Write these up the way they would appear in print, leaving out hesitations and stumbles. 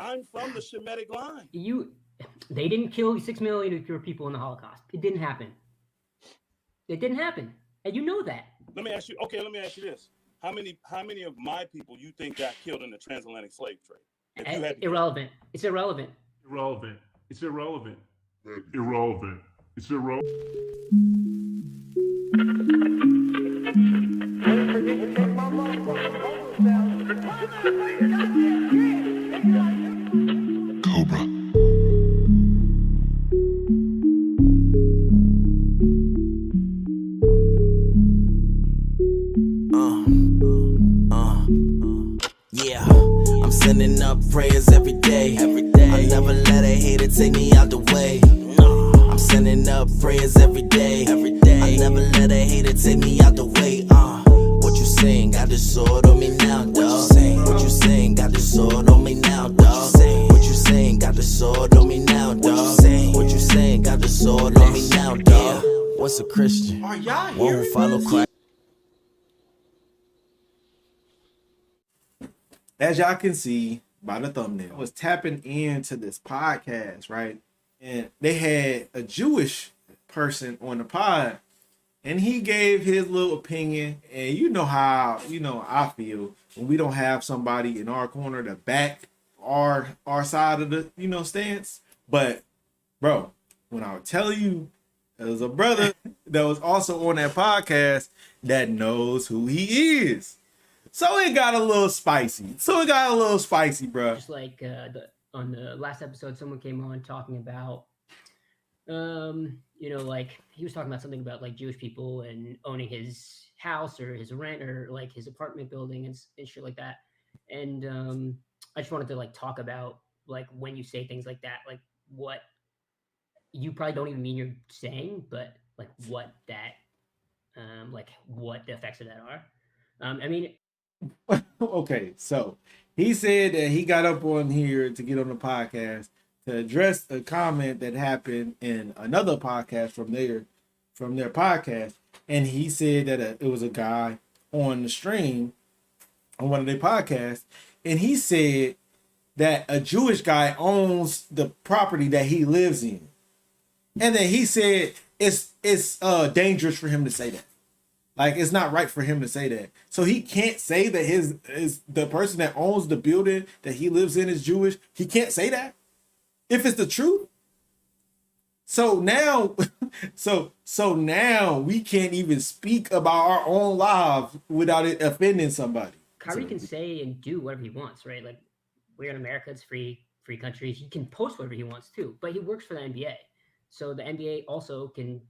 I'm from the Semetic line. They didn't kill 6 million of your people in the Holocaust. It didn't happen. It didn't happen, and you know that. Let me ask you this: How many of my people you think got killed in the transatlantic slave trade? Irrelevant. It's irrelevant. Irrelevant. It's irrelevant. Irrelevant. It's irrelevant. Cobra. Yeah, I'm sending up prayers every day. I never let a hater take me out the way. I'm sending up prayers every day. I never let a hater take me out the way. What you saying? Got the sword on me now, dog. What you saying? Got the sword on me now, dog. What you saying? Got the sword on me now, dog. What you saying? Got the sword on me now, dog. What's a Christian? Are y'all One who follow Christ. As y'all can see by the thumbnail, I was tapping into this podcast, right? And they had a Jewish person on the pod, and he gave his little opinion. And you know how I feel when we don't have somebody in our corner to back our side of the stance. But bro, when I would tell you, there was a brother that was also on that podcast that knows who he is. So it got a little spicy. Bro. Just like on the last episode, someone came on talking about, like he was talking about something about like Jewish people and owning his house or his rent or like his apartment building and shit like that. And I just wanted to like talk about like when you say things like that, like what you probably don't even mean you're saying, but like what that, what the effects of that are. Okay, so he said that he got up on here to get on the podcast to address a comment that happened in another podcast from their podcast, and he said that it was a guy on the stream on one of their podcasts, and he said that a Jewish guy owns the property that he lives in, and then he said it's dangerous for him to say that. Like, it's not right for him to say that. So he can't say that the person that owns the building that he lives in is Jewish. He can't say that if it's the truth. So now, so now we can't even speak about our own lives without it offending somebody. Kyrie can say and do whatever he wants, right? Like, we're in America, it's free country. He can post whatever he wants too, but he works for the NBA. So the NBA also can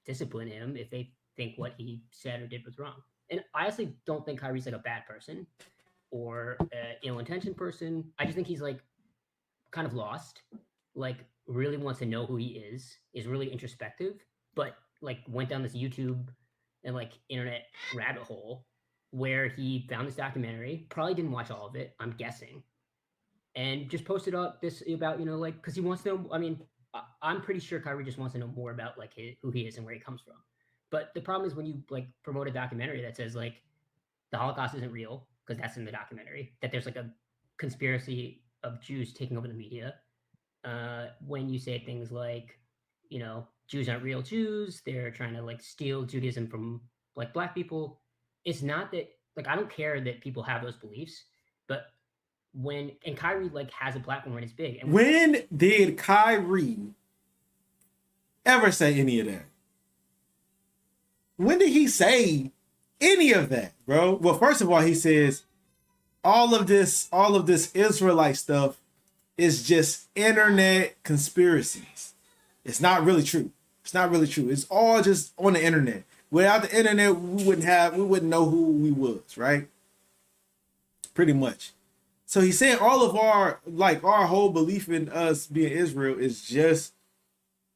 discipline him if they think what he said or did was wrong. And I honestly don't think Kyrie's like a bad person or an ill-intentioned person. I just think he's like kind of lost, like really wants to know who he is really introspective, but like went down this YouTube and like internet rabbit hole where he found this documentary, probably didn't watch all of it, I'm guessing, and just posted up this about, like, because he wants to know. I mean, I'm pretty sure Kyrie just wants to know more about like who he is and where he comes from. But the problem is when you like promote a documentary that says like the Holocaust isn't real, because that's in the documentary, that there's like a conspiracy of Jews taking over the media. When you say things like, Jews aren't real Jews, they're trying to like steal Judaism from like Black people. It's not that, like, I don't care that people have those beliefs, but and Kyrie like has a platform when it's big. And when did Kyrie ever say any of that? When did he say any of that, bro? Well, first of all, he says all of this Israelite stuff is just internet conspiracies. It's not really true. It's all just on the internet. Without the internet, we wouldn't know who we was, right? Pretty much. So he's saying all of our whole belief in us being Israel is just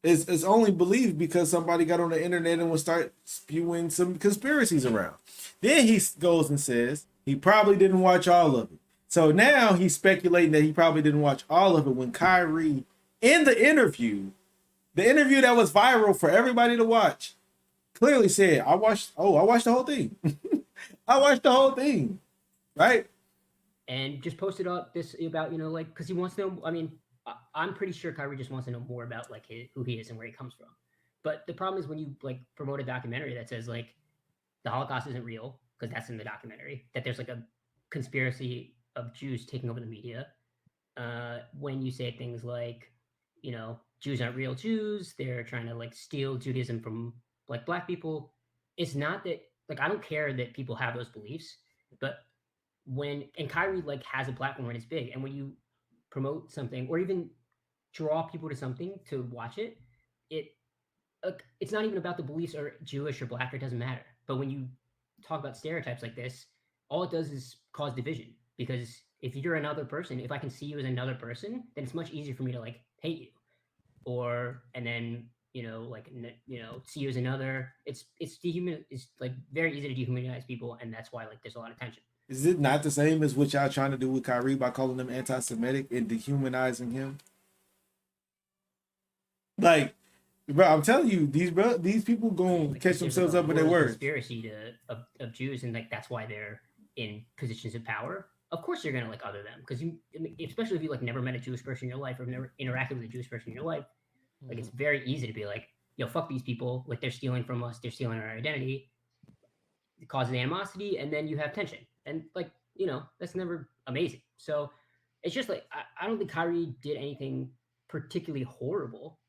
it's only believed because somebody got on the internet and will start spewing some conspiracies around. Then he goes and says he probably didn't watch all of it. So now he's speculating that he probably didn't watch all of it when Kyrie, in the interview that was viral for everybody to watch, clearly said, I watched the whole thing. I watched the whole thing. Right? and just posted up this about, like, because he wants to know. I mean, I'm pretty sure Kyrie just wants to know more about like who he is and where he comes from. But the problem is when you like promote a documentary that says like the Holocaust isn't real, because that's in the documentary, that there's like a conspiracy of Jews taking over the media. When you say things like, Jews aren't real Jews, they're trying to like steal Judaism from like black people. It's not that, like, I don't care that people have those beliefs, but and Kyrie like has a platform when it's big, and when you promote something or even draw people to something to watch it, it's not even about the beliefs or Jewish or black, or it doesn't matter. But when you talk about stereotypes like this, all it does is cause division. Because if you're another person, if I can see you as another person, then it's much easier for me to like hate you, and then see you as another. It's like very easy to dehumanize people, and that's why like there's a lot of tension. Is it not the same as what y'all trying to do with Kyrie by calling him anti-Semitic and dehumanizing him? Like, bro, I'm telling you, these people gonna like, catch themselves up with their words. Conspiracy of Jews, and like that's why they're in positions of power. Of course, you're gonna like other them, because especially if you like never met a Jewish person in your life or never interacted with a Jewish person in your life, like it's very easy to be like, yo, fuck these people, like they're stealing from us, they're stealing our identity. It causes animosity, and then you have tension, and like that's never amazing. So it's just like I don't think Kyrie did anything particularly horrible.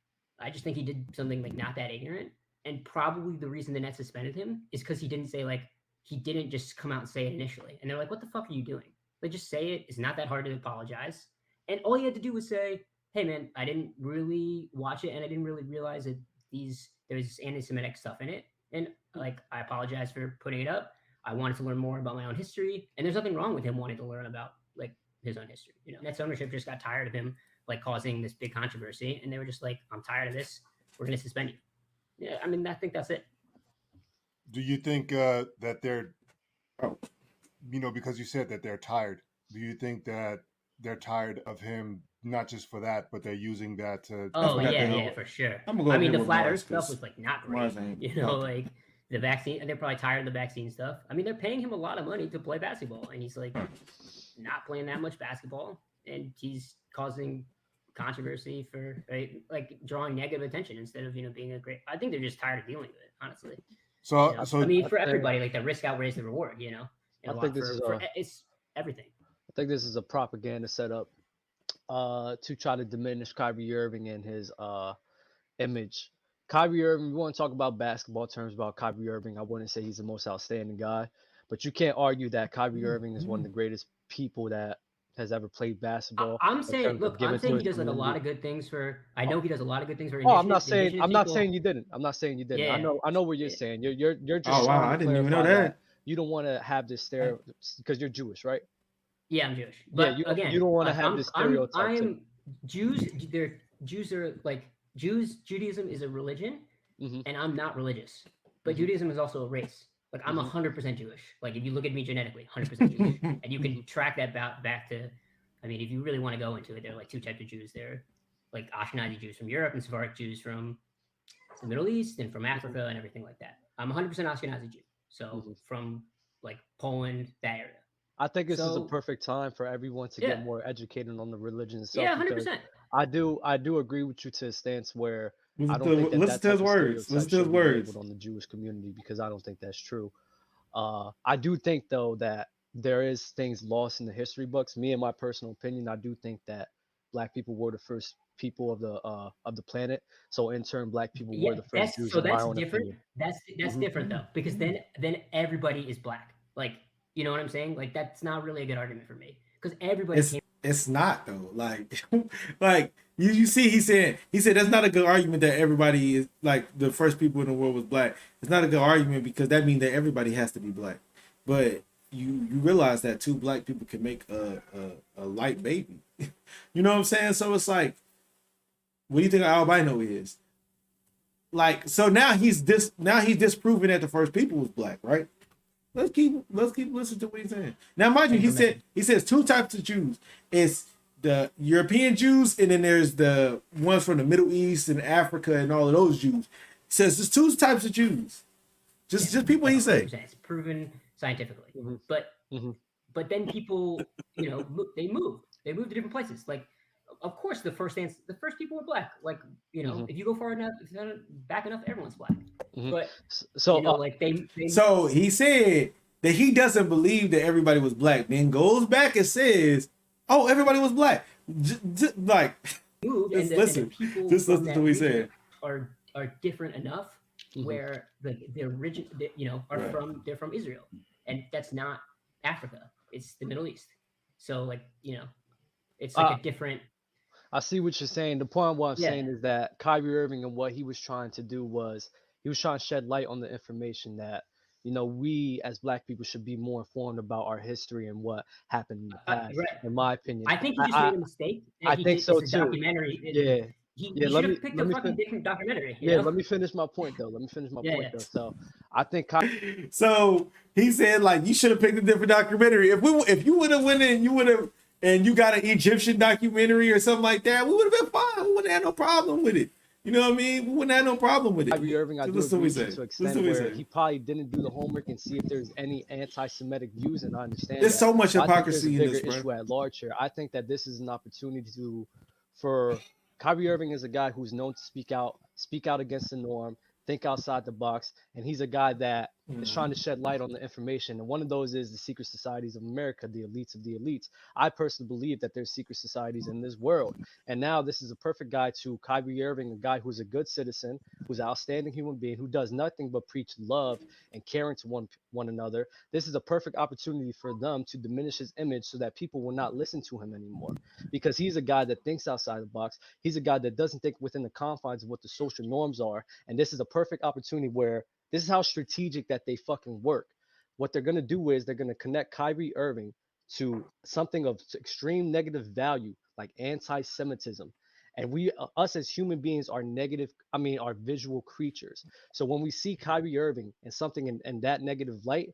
I just think he did something like not that ignorant, and probably the reason the Nets suspended him is because he didn't just come out and say it initially, and they're like, what the fuck are you doing? Like, just say it. It's not that hard to apologize. And all you had to do was say, hey man, I didn't really watch it, and I didn't really realize that there's anti-Semitic stuff in it, and like I apologize for putting it up. I wanted to learn more about my own history, and there's nothing wrong with him wanting to learn about like his own history. Nets ownership just got tired of him like causing this big controversy, and they were just like, I'm tired of this. We're gonna suspend you. Yeah, I mean, I think that's it. Do you think that they're, because you said that they're tired? Do you think that they're tired of him, not just for that, but they're using that to? Oh yeah, for sure. I mean, the flat Earth stuff was like not great. Like the vaccine, and they're probably tired of the vaccine stuff. I mean, they're paying him a lot of money to play basketball, and he's like not playing that much basketball, and he's causing controversy for like drawing negative attention instead of being a great. I think they're just tired of dealing with it, honestly. So I mean, for everybody, like the risk outweighs the reward. I think this is it's everything. I think this is a propaganda setup to try to diminish Kyrie Irving and his image. Kyrie Irving, we want to talk about basketball terms about Kyrie Irving. I wouldn't say he's the most outstanding guy, but you can't argue that Kyrie Irving is one of the greatest people that has ever played basketball. I'm saying he does like a lot of good things for. I know he does a lot of good things for. I'm not saying you didn't. Yeah. I know what you're saying. You're just. Oh wow, I didn't even know that. You don't want to have this stereotype because you're Jewish, right? Yeah, I'm Jewish. But yeah, you don't want to have this stereotype. Jews are like Judaism is a religion, and I'm not religious. But Judaism is also a race. Like I'm 100% Jewish. Like if you look at me genetically, 100% Jewish, and you can track that back to. I mean, if you really want to go into it, there are like two types of Jews. They're like Ashkenazi Jews from Europe and Sephardic Jews from the Middle East and from Africa and everything like that. I'm 100% Ashkenazi Jew. So from like Poland, that area. I think this is a perfect time for everyone to get more educated on the religion itself. Yeah, 100%. I do agree with you to a stance where I don't think listen to his words. Listen to his words on the Jewish community, because I don't think that's true. I do think though that there is things lost in the history books. Me and my personal opinion, I do think that Black people were the first people of the planet. So in turn, Black people were the first Jews. So that's different. That's different though, because then everybody is Black. Like, you know what I'm saying? Like that's not really a good argument for me, because everybody. It's not though. Like, like you see, he said that's not a good argument that everybody is like the first people in the world was Black. It's not a good argument because that means that everybody has to be Black. But you realize that two Black people can make a light baby. You know what I'm saying? So it's like, what do you think albino is? Like, so now he's disproving that the first people was Black, right? Let's keep listening to what he's saying. Now, mind you, he says two types of Jews. It's the European Jews, and then there's the ones from the Middle East and Africa and all of those Jews. He says there's two types of Jews. Just people he say. It's proven scientifically. But but then people, they move to different places. Like, of course, the first people were black. Like, if you go far enough, back enough, everyone's black. But so like they. So he said that he doesn't believe that everybody was black. Then goes back and says, "Oh, everybody was black." Like, listen to what he said. Are different enough where the origin, they're from Israel, and that's not Africa. It's the Middle East. So like it's like a different. I see what you're saying. The point what I'm saying is that Kyrie Irving and what he was trying to do was he was trying to shed light on the information that we as black people should be more informed about our history and what happened in the past. Right. In my opinion, I think he just made a mistake. I think so too. Documentary. He should have picked a fucking different documentary. Let me finish my point though. So I think so he said like you should have picked a different documentary. If you would have went in, and you got an Egyptian documentary or something like that, we would have been fine. We wouldn't have no problem with it. You know what I mean? We wouldn't have no problem with it. Kyrie Irving, I do agree to an extent where he probably didn't do the homework and see if there's any anti-Semitic views, and I understand there's so much hypocrisy in this, issue at large here. I think that this is an opportunity for Kyrie Irving is a guy who's known to speak out against the norm, think outside the box, and he's a guy that is trying to shed light on the information. And one of those is the secret societies of America, the elites of the elites. I personally believe that there's secret societies in this world. And now this is a perfect guy to Kyrie Irving, a guy who's a good citizen, who's an outstanding human being, who does nothing but preach love and caring to one another. This is a perfect opportunity for them to diminish his image so that people will not listen to him anymore. Because he's a guy that thinks outside the box. He's a guy that doesn't think within the confines of what the social norms are. And this is a perfect opportunity where this is how strategic that they fucking work. What they're going to do is they're going to connect Kyrie Irving to something of extreme negative value, like anti-Semitism. And us as human beings are are visual creatures. So when we see Kyrie Irving and something in that negative light,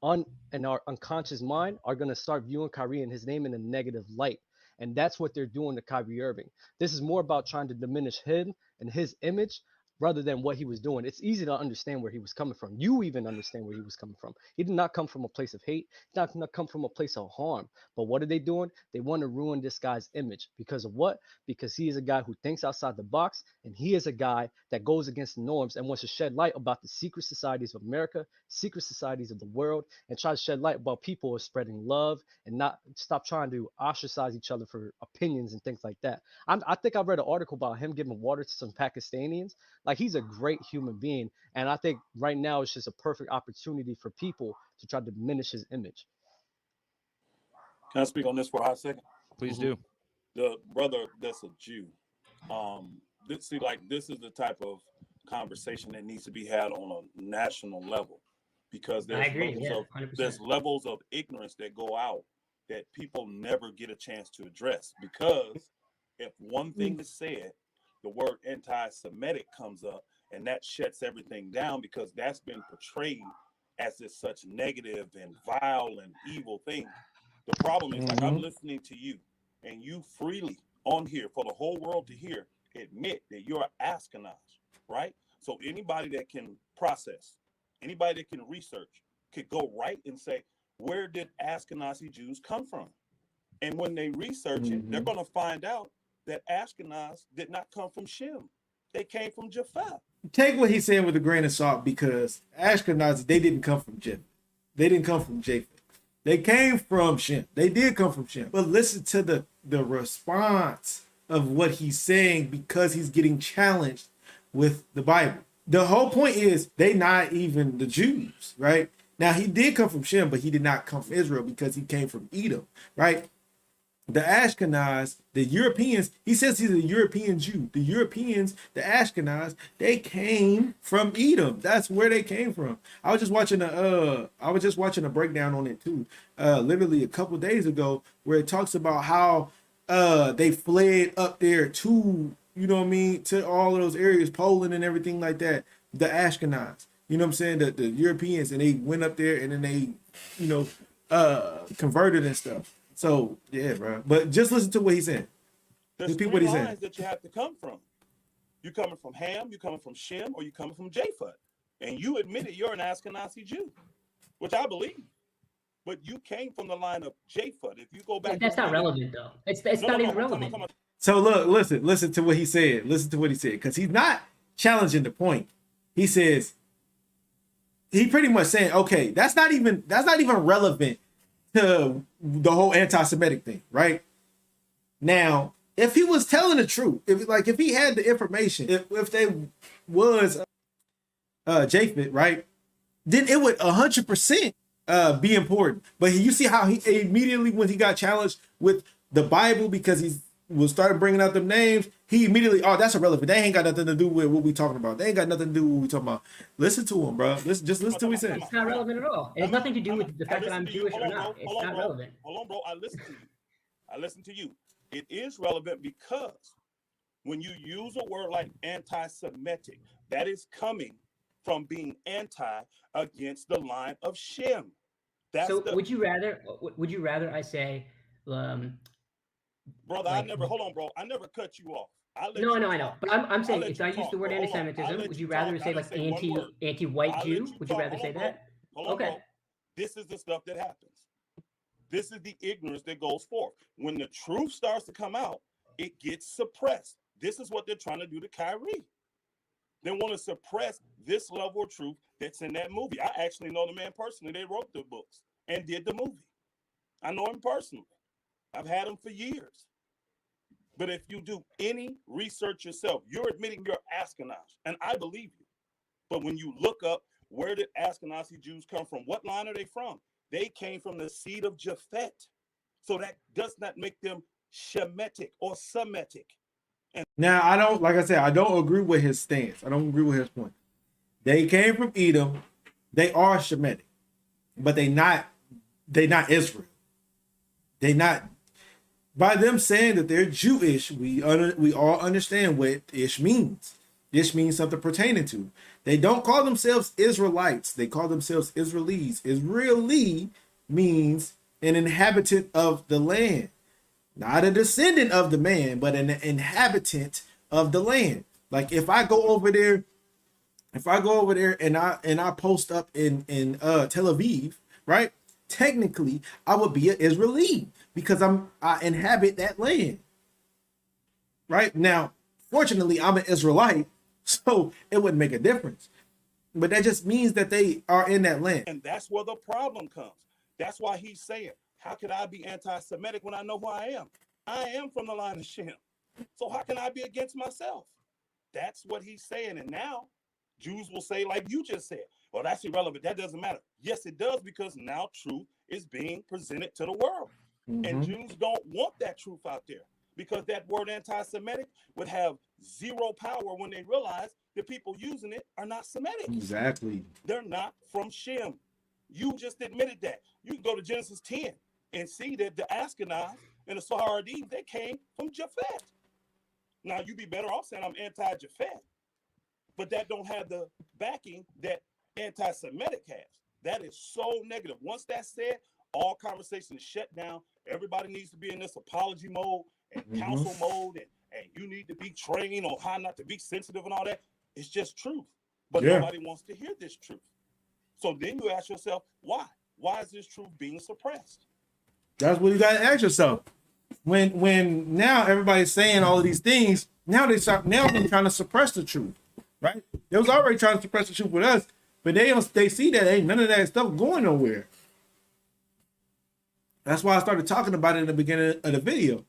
in our unconscious mind are going to start viewing Kyrie and his name in a negative light. And that's what they're doing to Kyrie Irving. This is more about trying to diminish him and his image rather than what he was doing. It's easy to understand where he was coming from. You even understand where he was coming from. He did not come from a place of hate. He did not come from a place of harm. But what are they doing? They want to ruin this guy's image. Because of what? Because he is a guy who thinks outside the box, and he is a guy that goes against the norms and wants to shed light about the secret societies of America, secret societies of the world, and try to shed light about people who are spreading love and not stop trying to ostracize each other for opinions and things like that. I think I read an article about him giving water to some Pakistanians. Like, he's a great human being. And I think right now it's just a perfect opportunity for people to try to diminish his image. Can I speak on this for a hot second? Please do. The brother that's a Jew. This is the type of conversation that needs to be had on a national level, because there's levels of ignorance that go out that people never get a chance to address. Because if one thing is said, the word anti-Semitic comes up, and that shuts everything down, because that's been portrayed as this such negative and vile and evil thing. The problem is, like, I'm listening to you, and you freely on here for the whole world to hear admit that you're Ashkenaz, right? So anybody that can process, anybody that can research, could go right and say, where did Ashkenazi Jews come from? And when they research it, they're going to find out that Ashkenaz did not come from Shem. They came from Japheth. Take what he's saying with a grain of salt, because Ashkenazi, they didn't come from Japheth. They didn't come from Japheth. They came from Shem. They did come from Shem. But listen to the response of what he's saying, because he's getting challenged with the Bible. The whole point is they not even the Jews, right? Now, he did come from Shem, but he did not come from Israel, because he came from Edom, right? The Ashkenaz, the Europeans, he says he's a European Jew. The Europeans, the Ashkenaz, they came from Edom. That's where they came from. I was just watching a breakdown on it too, literally a couple days ago, where it talks about how they fled up there to, you know what I mean, to all of those areas, Poland and everything like that. The Ashkenaz, you know what I'm saying, the Europeans, and they went up there and then they, converted and stuff. So yeah, bro. But just listen to what he's saying. There's three lines that you have to come from. You coming from Ham, you coming from Shem, or you coming from Japheth. And you admitted you're an Ashkenazi Jew, which I believe. but you came from the line of Japheth. If you go back, that's not relevant though. It's not even relevant. So look, listen to what he said. Listen to what he said, because he's not challenging the point. He says he pretty much saying, okay, that's not even relevant to the whole anti-Semitic thing, right? Now, if he was telling the truth, if he had the information, if they was Japheth, right, then it would 100% be important. But you see how he immediately, when he got challenged with the Bible, because he was started bringing out them names, he immediately, oh, that's irrelevant. They ain't got nothing to do with what we talking about. They ain't got nothing to do with what we talking about. Listen to him, bro. Just listen to what he says. It's not relevant at all. It has nothing to do with the fact that I'm Jewish or not. It's not relevant. Hold on, bro. I listen to you. It is relevant because when you use a word like anti-Semitic, that is coming from being anti against the line of Shem. Would you rather I say, brother, hold on, bro. I never cut you off. I know. But I'm saying, if I use the word anti-Semitism, would you rather say like anti-white Jew? Would you rather say that? Okay. Bro. This is the stuff that happens. This is the ignorance that goes forth. When the truth starts to come out, it gets suppressed. This is what they're trying to do to Kyrie. They want to suppress this level of truth that's in that movie. I actually know the man personally. They wrote the books and did the movie. I know him personally. I've had him for years. But if you do any research yourself, you're admitting you're Ashkenaz, and I believe you. But when you look up, where did Ashkenazi Jews come from? What line are they from? They came from the seed of Japheth. So that does not make them Shemetic or Semetic. And now, I don't agree with his stance. I don't agree with his point. They came from Edom. They are Shemitic, but they not Israel. They not, by them saying that they're Jewish, we all understand what ish means. Ish means something pertaining to. They don't call themselves Israelites. They call themselves Israelis. Israeli means an inhabitant of the land. Not a descendant of the man, but an inhabitant of the land. Like if I go over there and I post up in Tel Aviv, right? Technically, I would be an Israeli because I inhabit that land. Right? Now, fortunately, I'm an Israelite, so it wouldn't make a difference. But that just means that they are in that land. And that's where the problem comes. That's why he's saying, how could I be anti-Semitic when I know who I am? I am from the line of Shem. So how can I be against myself? That's what he's saying. And now Jews will say, like you just said, well, that's irrelevant. That doesn't matter. Yes, it does, because now truth is being presented to the world. Mm-hmm. And Jews don't want that truth out there, because that word anti-Semitic would have zero power when they realize the people using it are not Semitic. Exactly. They're not from Shem. You just admitted that. You can go to Genesis 10 and see that the Ashkenaz and the Sephardim, they came from Japheth. Now, you'd be better off saying I'm anti-Japheth, but that don't have the backing that anti-Semitic has. That is so negative. Once that's said, all conversation is shut down. Everybody needs to be in this apology mode and counsel mode, and you need to be trained on how not to be sensitive and all that. It's just truth. But nobody wants to hear this truth. So then you ask yourself, why? Why is this truth being suppressed? That's what you got to ask yourself. When now everybody's saying all of these things, now they're trying to suppress the truth, right? They was already trying to suppress the truth with us, but they see that ain't none of that stuff going nowhere. That's why I started talking about it in the beginning of the video.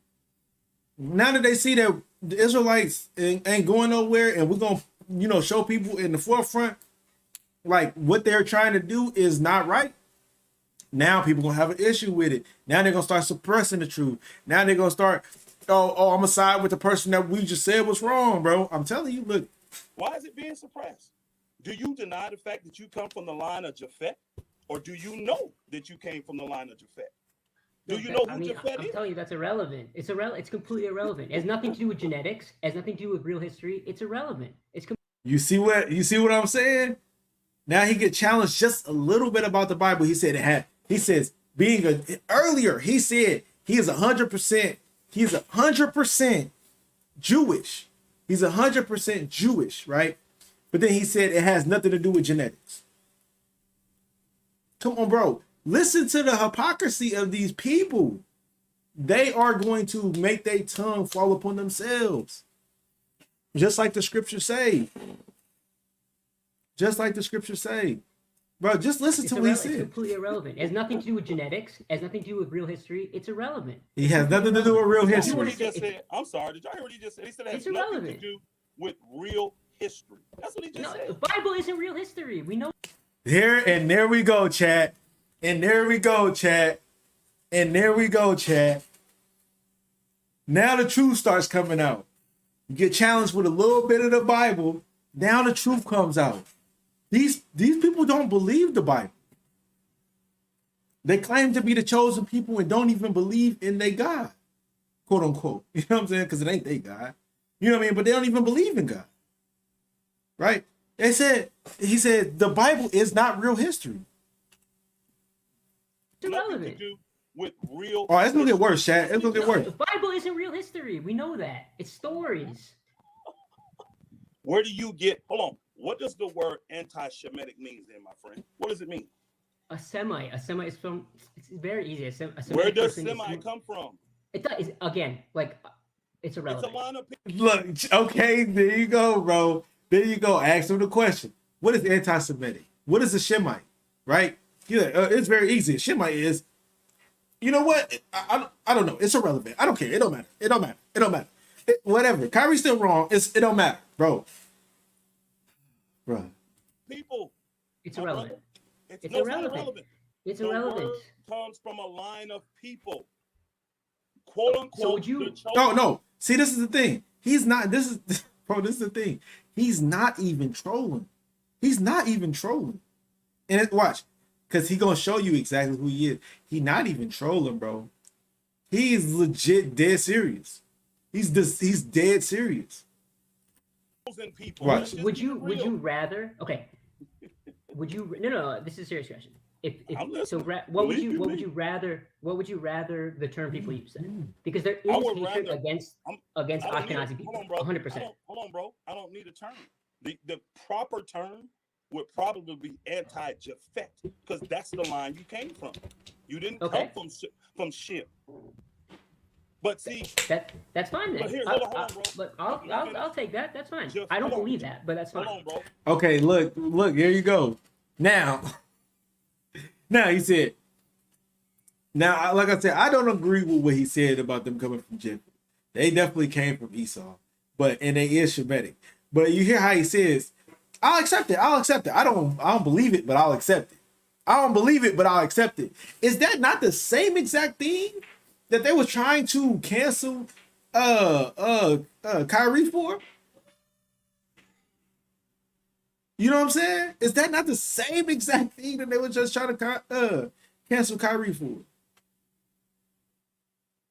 Now that they see that the Israelites ain't going nowhere, and we're gonna, show people in the forefront, like what they're trying to do is not right. Now people gonna have an issue with it. Now they're gonna start suppressing the truth. Now they're gonna start, I'm gonna side with the person that we just said was wrong, bro. I'm telling you, look. Why is it being suppressed? Do you deny the fact that you come from the line of Japheth, or do you know that you came from the line of Japheth? Do you know who Japheth is? I'm telling you, that's irrelevant. It's completely irrelevant. It has nothing to do with genetics. It has nothing to do with real history. It's irrelevant. You see what I'm saying? Now he get challenged just a little bit about the Bible. He said earlier he said he is 100%. He's 100% Jewish. He's 100% Jewish, right? But then he said it has nothing to do with genetics. Come on, bro. Listen to the hypocrisy of these people. They are going to make their tongue fall upon themselves. Just like the scriptures say. Just like the scriptures say. Bro, just listen to what he said. It's completely irrelevant. It has nothing to do with genetics. It has nothing to do with real history. It's irrelevant. He has nothing to do with real history. I'm sorry. Did y'all hear what he just said? He said it has nothing to do with real history. That's what he just said. The Bible isn't real history. We know. There we go, chat. And there we go, chat. And there we go, chat. Now the truth starts coming out. You get challenged with a little bit of the Bible. Now the truth comes out. These people don't believe the Bible. They claim to be the chosen people and don't even believe in their God, quote unquote. You know what I'm saying? Because it ain't their God. You know what I mean? But they don't even believe in God. Right? He said the Bible is not real history. It's irrelevant. With real. Oh, it's gonna get worse, Chad. It's gonna get worse. The Bible isn't real history. We know that. It's stories. Where do you get? Hold on. What does the word anti-Semetic mean, then, my friend? What does it mean? A Semite. A Semite is from. It's very easy. Where does Semite come from? It does. Again, like it's irrelevant. It's a line of people. Look, okay, there you go, bro. There you go. Ask him the question. What is anti-Semitic? What is a Shemite? Right? Yeah, it's very easy. A Shemite is. You know what? I don't know. It's irrelevant. I don't care. It don't matter. It don't matter. It don't matter. Whatever. Kyrie's still wrong. It don't matter, bro. Bro. People. It's irrelevant. It's irrelevant. It's irrelevant. The word comes from a line of people. Quote unquote. So would you? No. See, this is the thing. He's not. This is the thing. He's not even trolling. He's not even trolling. And watch. Because he's going to show you exactly who he is. He's not even trolling, bro. He's legit dead serious. He's dead serious. Watch. Would you rather? Okay. Would you? No. This is a serious question. What would you rather the term people use then? Because there is hatred against Ashkenazi people. 100%. Hold on, bro. I don't need a term. The proper term would probably be anti-Japhet, because that's the line you came from. You didn't come from Shem. But see, that's fine then. But here, hold on, bro. But I'll take that. That's fine. I don't believe that, but that's fine. Hold on, bro. Okay, look, here you go. Now he said. Now, like I said, I don't agree with what he said about them coming from Japheth. They definitely came from Esau, and they is Shemitic. But you hear how he says, I'll accept it. I don't believe it, but I'll accept it. I don't believe it, but I'll accept it. Is that not the same exact thing that they were trying to cancel Kyrie for? You know what I'm saying? Is that not the same exact thing that they were just trying to cancel Kyrie for?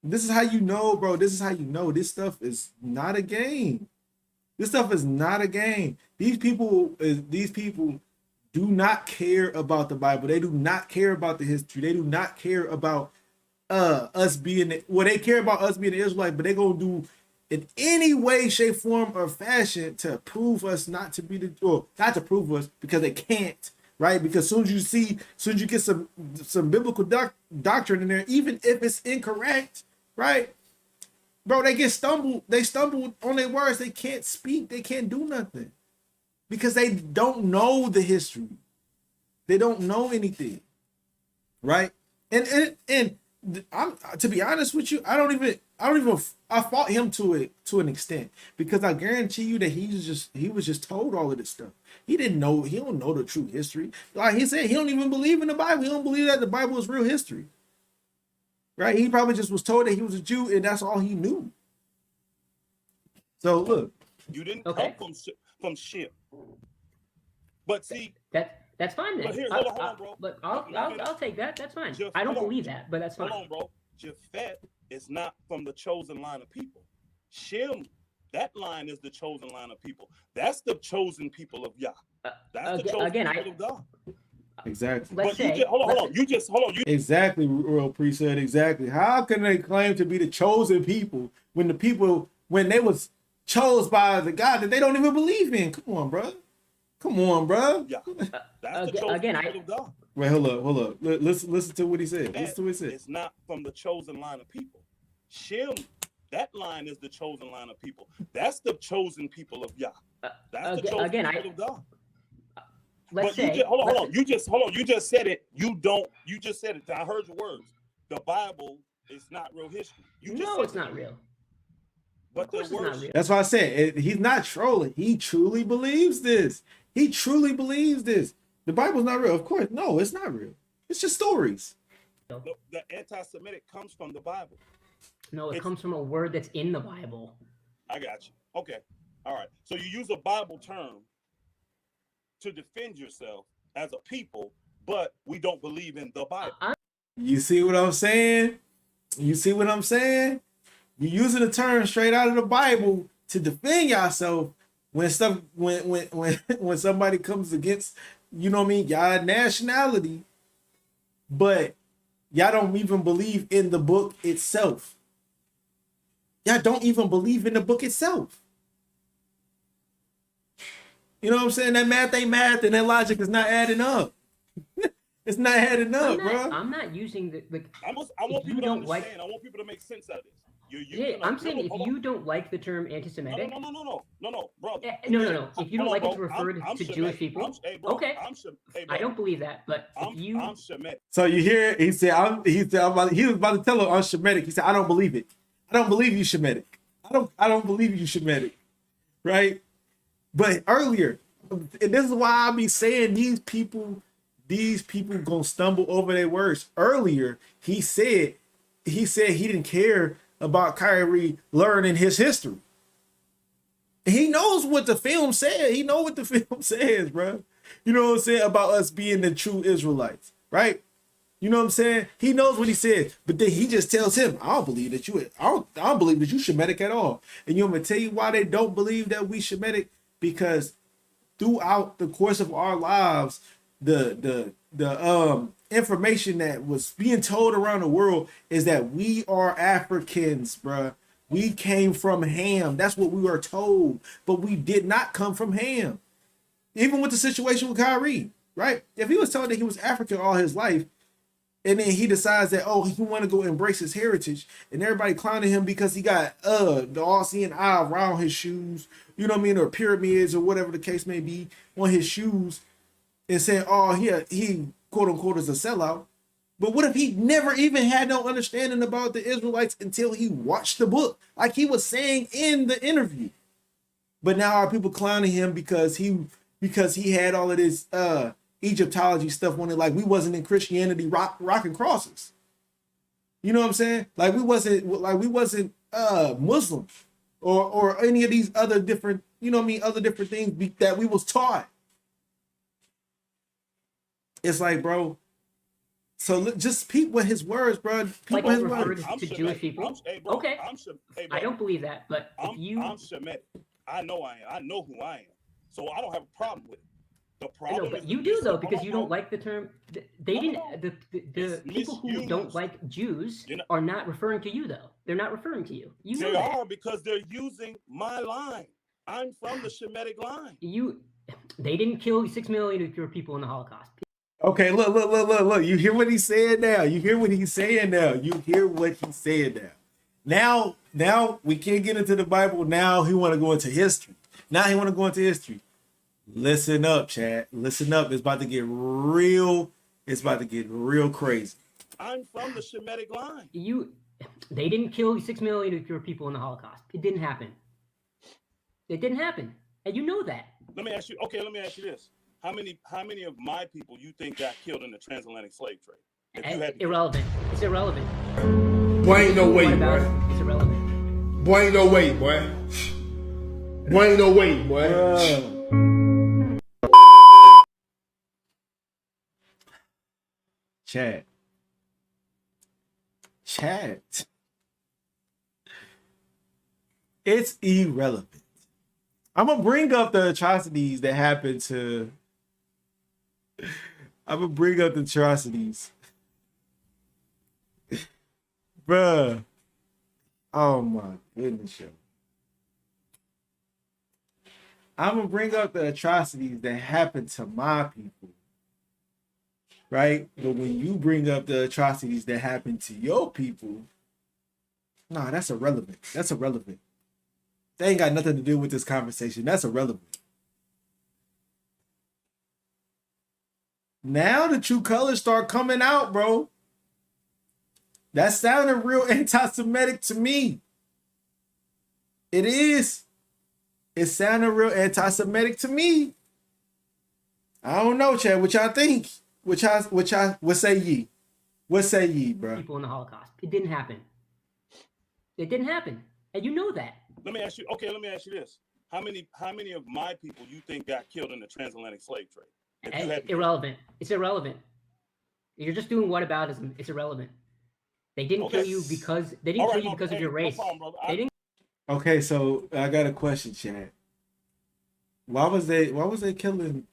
This is how you know, bro. This is how you know this stuff is not a game. This stuff is not a game. These people do not care about the Bible. They do not care about the history. They do not care about us being, they care about us being the Israelites, but they're gonna do in any way, shape, form, or fashion to prove us not to be not to prove us, because they can't, right? Because soon as you get some biblical doctrine in there, even if it's incorrect, right? Bro, they stumble on their words. They can't speak. They can't do nothing because they don't know the history. They don't know anything, right? And I'm, to be honest with you, I fought him to an extent, because I guarantee you that he was just told all of this stuff. He don't know the true history. Like he said, he don't even believe in the Bible. He don't believe that the Bible is real history. Right? He probably just was told that he was a Jew and that's all he knew. So look, you didn't come from Shem. But see, that's fine then. But here, hold on, bro. But I'll take that. That's fine. I don't believe that, but that's fine. Hold on, bro. Japhet is not from the chosen line of people. Shem, that line is the chosen line of people. That's the chosen people of Yah. That's the chosen people of God. Exactly. Let's say, hold on. Exactly, Royal Priest said exactly. How can they claim to be the chosen people when they was chose by the God that they don't even believe in? Come on, bro. Yeah. That's the chosen people of God. Wait, hold up. Listen to what he said. Listen to what he said. It's not from the chosen line of people. Shem, that line is the chosen line of people. That's the chosen people of Yah. That's the chosen people of God. Hold on. You just said it. You just said it. I heard your words. The Bible is not real history. It's not real. But the words. That's why I said he's not trolling. He truly believes this. He truly believes this. The Bible's not real. Of course, no, it's not real. It's just stories. The anti-Semitic comes from the Bible. No, it comes from a word that's in the Bible. I got you. Okay. All right. So you use a Bible term to defend yourself as a people, but we don't believe in the Bible. You see what I'm saying? You see what I'm saying? You're using a term straight out of the Bible to defend yourself when somebody comes against, you know what I mean, y'all nationality, but y'all don't even believe in the book itself. Y'all don't even believe in the book itself. You know what I'm saying? That math ain't math, and that logic is not adding up. It's not adding up, bro. I'm not using the. I want people to understand. I want people to make sense out of this. I'm saying if you don't like the term anti-Semitic. No, brother. No. If you don't like it to refer to Jewish people, okay. I don't believe that, but I'm Semetic. So you hear? He said, he was about to tell her I'm Semetic. He said, I don't believe it. I don't believe you Semetic. I don't believe you Semetic, right? But earlier, and this is why I be saying these people gonna stumble over their words. Earlier, he said he didn't care about Kyrie learning his history. He knows what the film said. He know what the film says, bro. You know what I'm saying about us being the true Israelites, right? You know what I'm saying? He knows what he said, but then he just tells him, I don't believe that you Shemitic at all. And you want me to tell you why they don't believe that we Shemitic? Because throughout the course of our lives, the information that was being told around the world is that we are Africans, bruh. We came from Ham. That's what we were told, but we did not come from Ham. Even with the situation with Kyrie, right? If he was told that he was African all his life, and then he decides that, he want to go embrace his heritage, and everybody clowning him because he got the all-seeing eye around his shoes, you know what I mean, or pyramids or whatever the case may be on his shoes, and saying, he quote unquote is a sellout. But what if he never even had no understanding about the Israelites until he watched the book, like he was saying in the interview? But now are people clowning him because he had all of this Egyptology stuff on it, like we wasn't in Christianity rocking crosses. You know what I'm saying? Like we wasn't Muslim or any of these other different, you know what I mean, other different things that we was taught. It's like, bro, so just peep with his words, bro. Peep with his words to Jewish people. Okay. I don't believe that, but I'm Semetic. I know I am. I know who I am. So I don't have a problem with it. The problem but you do though, because you don't like the term. The people who don't like Jews are not referring to you though. They're not referring to you. They are because they're using my line. I'm from the Semetic line. They didn't kill 6 million of your people in the Holocaust. Okay, look. You hear what he's saying now. You hear what he's saying now. Now we can't get into the Bible. Now he want to go into history. Listen up, chat. Listen up. It's about to get real. It's about to get real crazy. I'm from the Semetic line. They didn't kill 6 million of your people in the Holocaust. It didn't happen. And you know that. Let me ask you this. How many of my people you think got killed in the transatlantic slave trade? Irrelevant. It's irrelevant. Boy, ain't no way, boy. It's irrelevant. Boy, ain't no way, boy. Boy, ain't no way, boy. Chat. It's irrelevant. I'm gonna bring up the atrocities that happened to. Bruh. Oh my goodness, yo. I'm gonna bring up the atrocities that happened to my people. right? But when you bring up the atrocities that happened to your people, nah, that's irrelevant. That's irrelevant. They ain't got nothing to do with this conversation. That's irrelevant. Now the true colors start coming out, bro. That sounded real anti-Semitic to me. It is. It sounded real anti-Semitic to me. I don't know, Chad. What y'all think? What say ye? What say ye, bro? People in the Holocaust. It didn't happen. It didn't happen. And you know that. Let me ask you this. How many of my people you think got killed in the transatlantic slave trade? Irrelevant. It's irrelevant. You're just doing whataboutism. It's irrelevant. They didn't kill you because of your race. No problem, okay, so I got a question, Chad. Why was they killing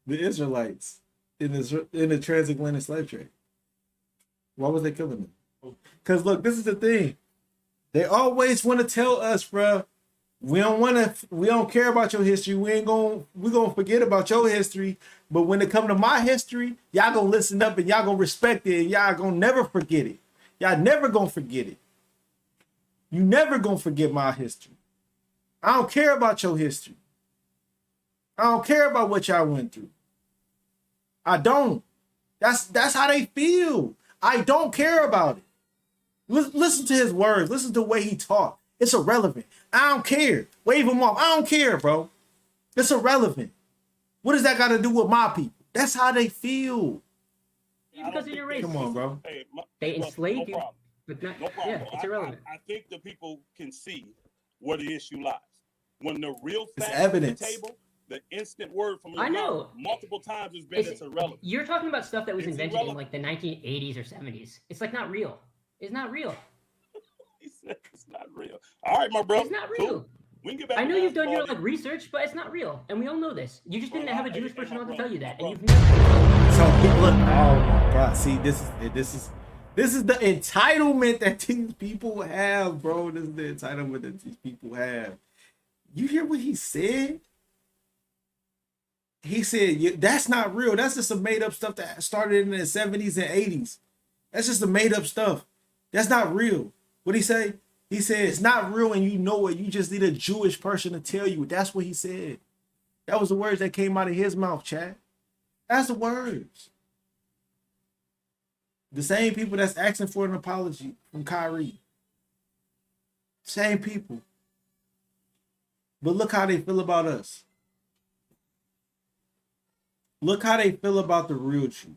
the Israelites in the transatlantic slave trade? Why was they killing them? Because look, this is the thing. They always want to tell us, bro, we don't care about your history. We're gonna forget about your history. But when it come to my history, y'all gonna listen up and y'all gonna respect it. And y'all gonna never forget it. Y'all never gonna forget it. You never gonna forget my history. I don't care about your history. I don't care about what y'all went through. I don't. That's how they feel. I don't care about it. Listen to his words. Listen to the way he talked. It's irrelevant. I don't care. Wave him off. I don't care, bro. It's irrelevant. What does that got to do with my people? That's how they feel. Because of your race. Come on, bro. They enslaved you. But not, no problem. Yeah, it's irrelevant. I think the people can see where the issue lies. When the real facts evidence on the table, the instant word from your I know. mouth multiple times has been it's irrelevant. You're talking about stuff that was invented in like the 1980s or 70s. It's like not real. It's not real. He said it's not real. All right, my brother. It's not real. Cool. We can get back I know you've done your research, but it's not real, and we all know this. You just didn't have a Jewish person on to tell you that, and you've never. So look, oh my God! See, this is the entitlement that these people have, bro. This is the entitlement that these people have. You hear what he said? He said that's not real. That's just some made up stuff that started in the 70s and 80s. That's just some made up stuff. That's not real. What he say? He said it's not real and you know it. You just need a Jewish person to tell you. That's what he said. That was the words that came out of his mouth, Chad. That's the words. The same people that's asking for an apology from Kyrie. Same people. But look how they feel about us. Look how they feel about the real truth.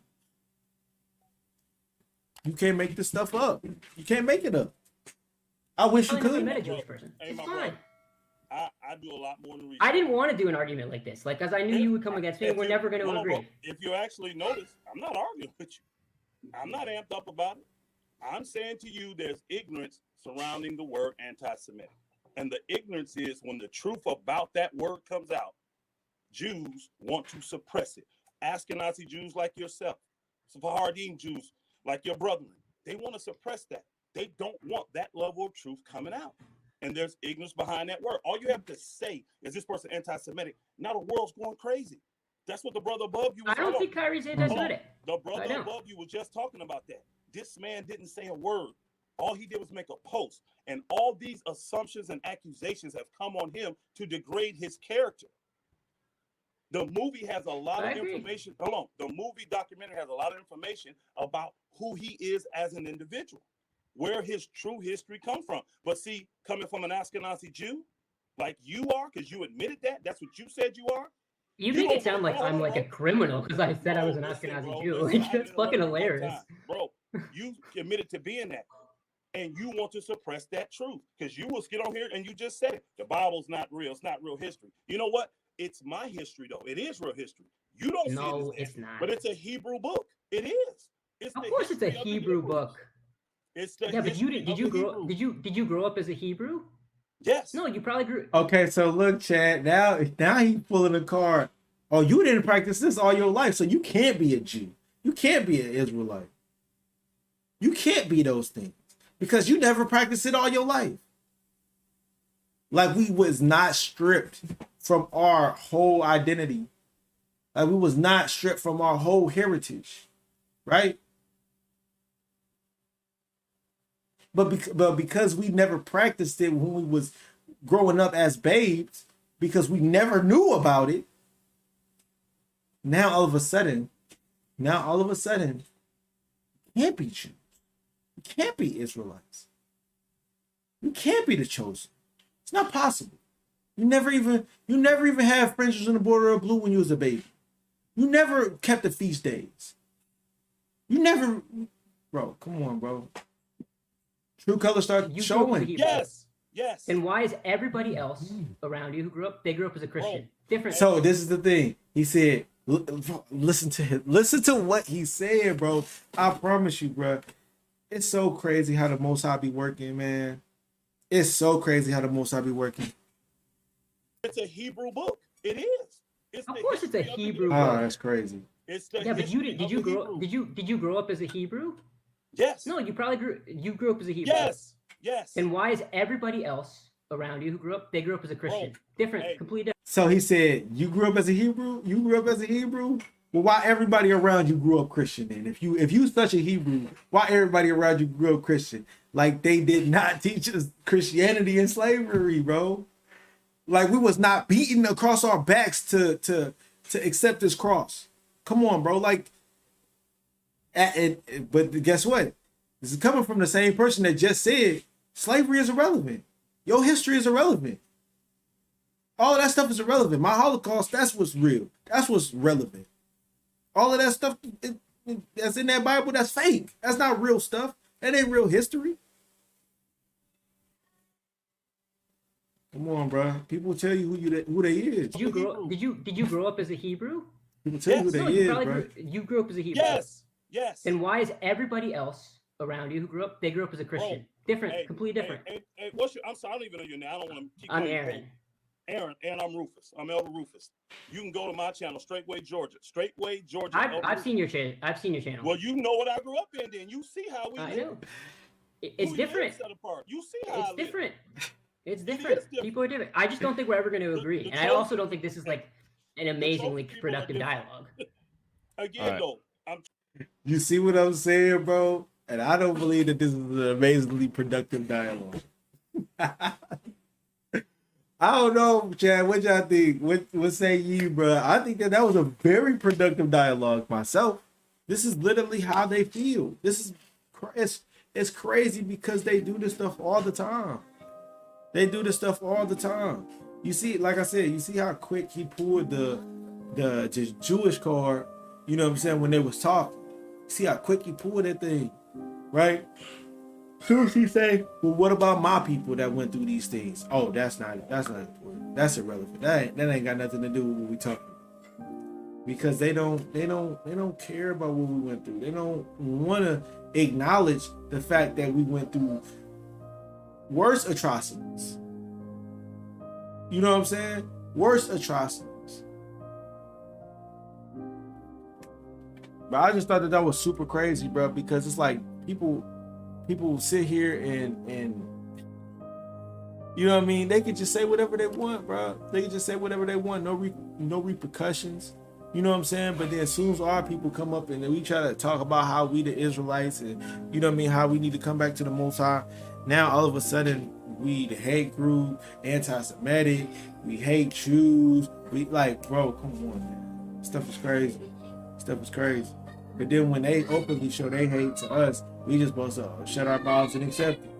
You can't make this stuff up. You can't make it up. I wish you could. Met a Jewish person. It's fine. I do a lot more than research. I didn't want to do an argument like this, because I knew you would come against me, and we're never going to agree. If you actually notice, I'm not arguing with you. I'm not amped up about it. I'm saying to you, there's ignorance surrounding the word anti-Semitic, and the ignorance is when the truth about that word comes out, Jews want to suppress it. Ashkenazi Jews like yourself, Sephardim Jews like your brethren, they want to suppress that. They don't want that level of truth coming out. And there's ignorance behind that word. All you have to say is this person anti-Semitic. Now the world's going crazy. That's what the brother above you was I don't think Kyrie's anti-Semitic. The brother above you was just talking about that. This man didn't say a word. All he did was make a post. And all these assumptions and accusations have come on him to degrade his character. The movie has a lot of information. Hold on. The movie documentary has a lot of information about who he is as an individual, where his true history comes from. But see, coming from an Ashkenazi Jew, like you are, because you admitted that, that's what you said you are. You make it sound like I'm like a criminal because I said I was an Ashkenazi Jew. Like, that's fucking hilarious. Bro, you admitted to being that. And you want to suppress that truth because you will get on here and you just said it. The Bible's not real. It's not real history. You know what? It's my history, though. It is real history. You don't see it as it's not. But it's a Hebrew book. It is. Of course, it's a Hebrew book. It's the but did you grow up as a Hebrew? Yes. No, you probably grew. Okay, so look, Chad. Now he's pulling a card. Oh, you didn't practice this all your life, so you can't be a Jew. You can't be an Israelite. You can't be those things because you never practiced it all your life. Like we was not stripped from our whole identity Like we was not stripped from our whole heritage, right? But because we never practiced it when we was growing up as babes, because we never knew about it, now all of a sudden, you can't be Jews. You can't be Israelites. You can't be the chosen. It's not possible. You never even had fringes on the border of blue when you was a baby. You never kept the feast days. You never, bro. Come on, bro. True colors start showing. Yes. And why is everybody else around you who grew up as a Christian different? So this is the thing. He said, listen to what he said, bro. I promise you, bro. It's so crazy how the Most High be working, man. It's so crazy how the Most High be working. It's a Hebrew book. It is. Of course, it's a Hebrew book. Oh, that's crazy. It's the but did you grow up as a Hebrew? Yes. No, you grew up as a Hebrew. Yes. And why is everybody else around you who grew up as a Christian different, completely different? So he said, you grew up as a Hebrew? You grew up as a Hebrew? Well, why everybody around you grew up Christian then? If you such a Hebrew, why everybody around you grew up Christian? Like they did not teach us Christianity and slavery, bro. Like we was not beaten across our backs to accept this cross. Come on, bro. Like, but guess what? This is coming from the same person that just said slavery is irrelevant. Your history is irrelevant. All that stuff is irrelevant. My Holocaust, that's what's real. That's what's relevant. All of that stuff that's in that Bible, that's fake. That's not real stuff. That ain't real history. Come on, bro. People tell you who they is. Did you grow up as a Hebrew? People tell you who they is, bro. You grew up as a Hebrew. Yes. And why is everybody else around you who grew up as a Christian different, completely different? Hey, what's your? I'm sorry, I don't even know your name. I don't want to keep. I'm Aaron. Aaron, and I'm Rufus. I'm Elder Rufus. You can go to my channel, Straightway Georgia. I've seen your channel. Well, you know what I grew up in. Then you see how we. I know. It's different. You see how it's different. It's different. People are different. I just don't think we're ever going to agree, and I also don't think this is like an amazingly productive dialogue. Again, though, you see what I'm saying, bro? And I don't believe that this is an amazingly productive dialogue. I don't know, Chad. What y'all think? What say you, bro? I think that was a very productive dialogue myself. This is literally how they feel. It's crazy because they do this stuff all the time. You see, like I said, you see how quick he pulled the just Jewish card. You know what I'm saying? When they was talking, see how quick he pulled that thing, right? Soon as he say, well, what about my people that went through these things? Oh, that's not important. That's irrelevant. That ain't got nothing to do with what we talking about. Because they don't care about what we went through. They don't want to acknowledge the fact that we went through worse atrocities. You know what I'm saying? Worse atrocities. But I just thought that was super crazy, bro, because it's like people sit here and you know what I mean? They can just say whatever they want, bro. They can just say whatever they want, no repercussions. You know what I'm saying? But then as soon as our people come up and we try to talk about how we the Israelites and you know what I mean, how we need to come back to the Most High, now all of a sudden we the hate group, anti-Semetic, we hate Jews. We like, bro, come on, man. Stuff is crazy. But then when they openly show they hate to us, we just supposed to shut our mouths and accept it.